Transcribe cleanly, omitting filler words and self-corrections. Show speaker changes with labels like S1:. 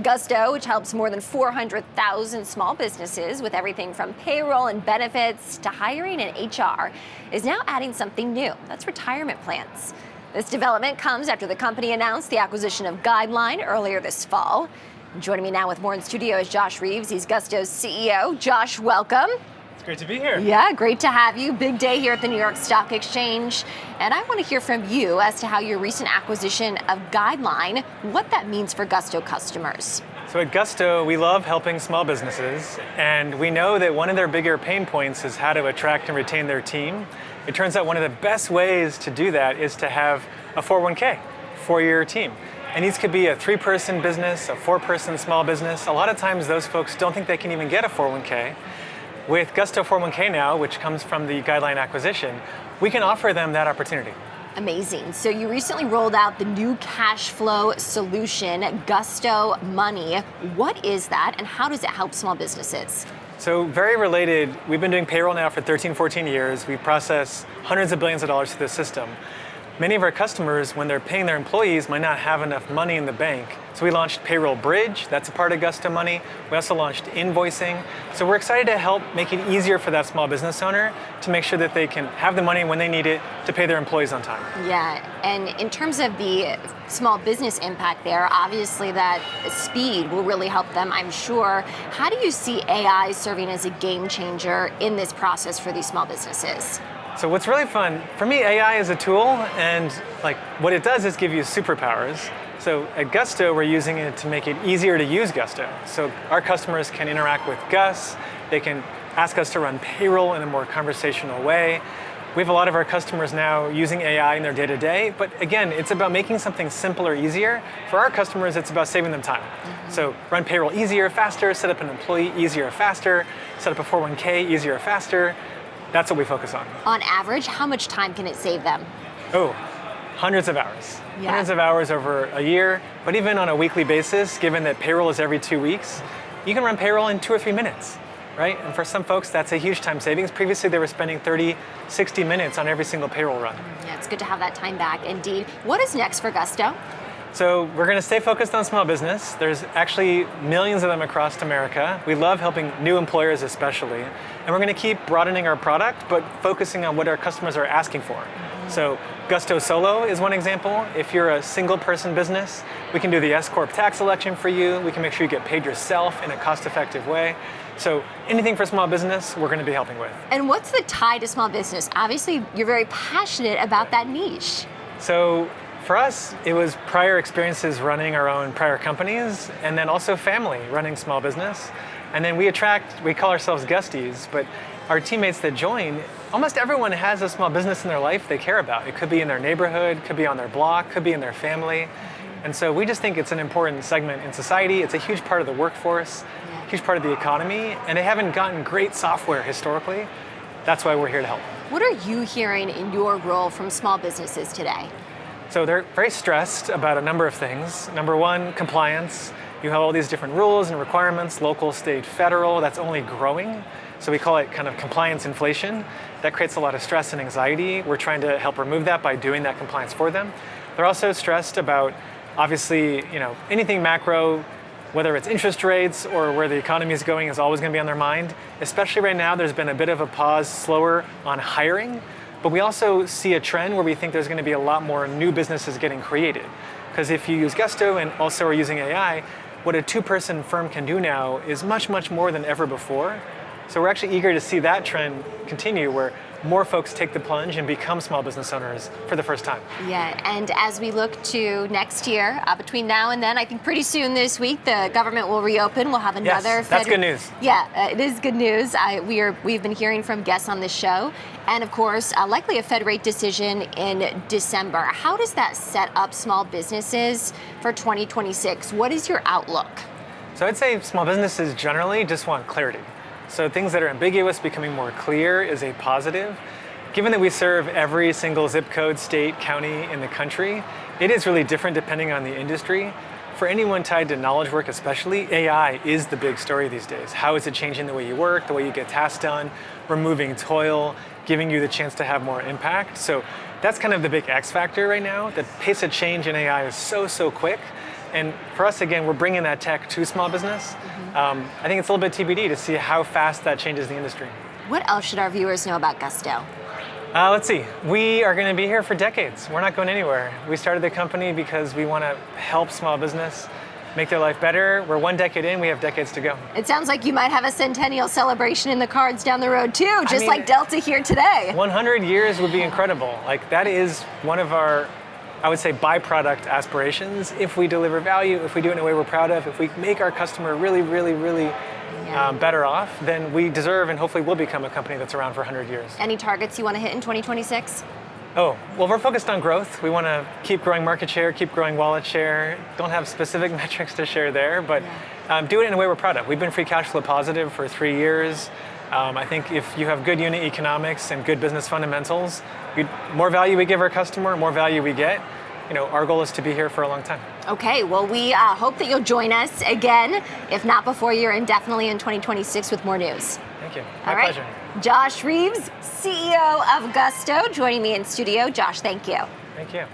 S1: Gusto, which helps more than 400,000 small businesses with everything from payroll and benefits to hiring and HR, is now adding something new. That's retirement plans. This development comes after the company announced the acquisition of Guideline earlier this fall. Joining me now with more in studio is Josh Reeves. He's Gusto's CEO. Josh, welcome.
S2: It's great to be here.
S1: Yeah, great to have you. Big day here at the New York Stock Exchange. And I want to hear from you as to how your recent acquisition of Guideline, what that means for Gusto customers.
S2: So at Gusto, we love helping small businesses, and we know that one of their bigger pain points is how to attract and retain their team. It turns out one of the best ways to do that is to have a 401k for your team. And these could be a 3-person business, a 4-person small business. A lot of times those folks don't think they can even get a 401k. With Gusto 401k now, which comes from the Guideline acquisition, we can offer them that opportunity.
S1: Amazing. So you recently rolled out the new cash flow solution, Gusto Money. What is that and how does it help small businesses?
S2: So very related, we've been doing payroll now for 13, 14 years. We process hundreds of billions of dollars through the system. Many of our customers, when they're paying their employees, might not have enough money in the bank. So we launched Payroll Bridge, that's a part of Gusto Money. We also launched invoicing. So we're excited to help make it easier for that small business owner to make sure that they can have the money when they need it to pay their employees on time.
S1: Yeah, and in terms of the small business impact there, obviously that speed will really help them, I'm sure. How do you see AI serving as a game changer in this process for these small businesses?
S2: So what's really fun, for me, AI is a tool, and what it does is give you superpowers. So at Gusto, we're using it to make it easier to use Gusto. So our customers can interact with Gus, they can ask us to run payroll in a more conversational way. We have a lot of our customers now using AI in their day-to-day, but again, it's about making something simpler, easier. For our customers, it's about saving them time. So run payroll easier, faster, set up an employee easier, faster, set up a 401k easier, faster. That's what we focus on.
S1: On average, how much time can it save them?
S2: Oh, hundreds of hours.
S1: Yeah.
S2: Hundreds of hours over a year, but even on a weekly basis, given that payroll is every 2 weeks, you can run payroll in 2 or 3 minutes, right? And for some folks, that's a huge time savings. Previously, they were spending 30, 60 minutes on every single payroll run.
S1: Yeah, it's good to have that time back, indeed. What is next for Gusto?
S2: So we're going to stay focused on small business. There's actually millions of them across America. We love helping new employers especially. And we're going to keep broadening our product, but focusing on what our customers are asking for. So Gusto Solo is one example. If you're a single person business, we can do the S-Corp tax election for you. We can make sure you get paid yourself in a cost-effective way. So anything for small business, we're going to be helping with.
S1: And what's the tie to small business? Obviously, you're very passionate about that niche.
S2: So for us, it was prior experiences running our own prior companies, and then also family running small business. And then we call ourselves Gusties, but our teammates that join, almost everyone has a small business in their life they care about. It could be in their neighborhood, could be on their block, could be in their family. And so we just think it's an important segment in society. It's a huge part of the workforce, huge part of the economy, and they haven't gotten great software historically. That's why we're here to help.
S1: What are you hearing in your role from small businesses today?
S2: So they're very stressed about a number of things. Number one, compliance. You have all these different rules and requirements, local, state, federal, that's only growing. So we call it kind of compliance inflation. That creates a lot of stress and anxiety. We're trying to help remove that by doing that compliance for them. They're also stressed about, obviously, anything macro, whether it's interest rates or where the economy is going is always going to be on their mind. Especially right now, there's been a bit of a pause, slower on hiring. But we also see a trend where we think there's going to be a lot more new businesses getting created. Because if you use Gusto and also are using AI, what a 2-person firm can do now is much, much more than ever before. So we're actually eager to see that trend continue where more folks take the plunge and become small business owners for the first time.
S1: Yeah, and as we look to next year, between now and then, I think pretty soon this week, the government will reopen. We'll have another.
S2: Yes, that's good news.
S1: Yeah, it is good news. We've been hearing from guests on this show, and of course, likely a Fed rate decision in December. How does that set up small businesses for 2026? What is your outlook?
S2: So I'd say small businesses generally just want clarity. So things that are ambiguous becoming more clear is a positive. Given that we serve every single zip code, state, county in the country, it is really different depending on the industry. For anyone tied to knowledge work especially, AI is the big story these days. How is it changing the way you work, the way you get tasks done, removing toil, giving you the chance to have more impact? So that's kind of the big X factor right now. The pace of change in AI is so quick And for us, again, we're bringing that tech to small business. I think it's a little bit TBD to see how fast that changes the industry.
S1: What else should our viewers know about Gusto?
S2: Let's see. We are going to be here for decades. We're not going anywhere. We started the company because we want to help small business make their life better. We're 1 decade in. We have decades to go.
S1: It sounds like you might have a centennial celebration in the cards down the road too, just like Delta here today.
S2: 100 years would be incredible. Like, that is one of our, I would say, byproduct aspirations. If we deliver value, if we do it in a way we're proud of, if we make our customer really, really, really better off, then we deserve and hopefully will become a company that's around for 100 years.
S1: Any targets you want to hit in 2026?
S2: Oh, well, we're focused on growth. We want to keep growing market share, keep growing wallet share. Don't have specific metrics to share there, but do it in a way we're proud of. We've been free cash flow positive for 3 years. I think if you have good unit economics and good business fundamentals, more value we give our customer, more value we get. Our goal is to be here for a long time. Okay,
S1: well, we hope that you'll join us again, if not before year-end, definitely in 2026 with more news.
S2: Thank you. My pleasure.
S1: Josh Reeves, CEO of Gusto, joining me in studio. Josh, thank you.
S2: Thank you.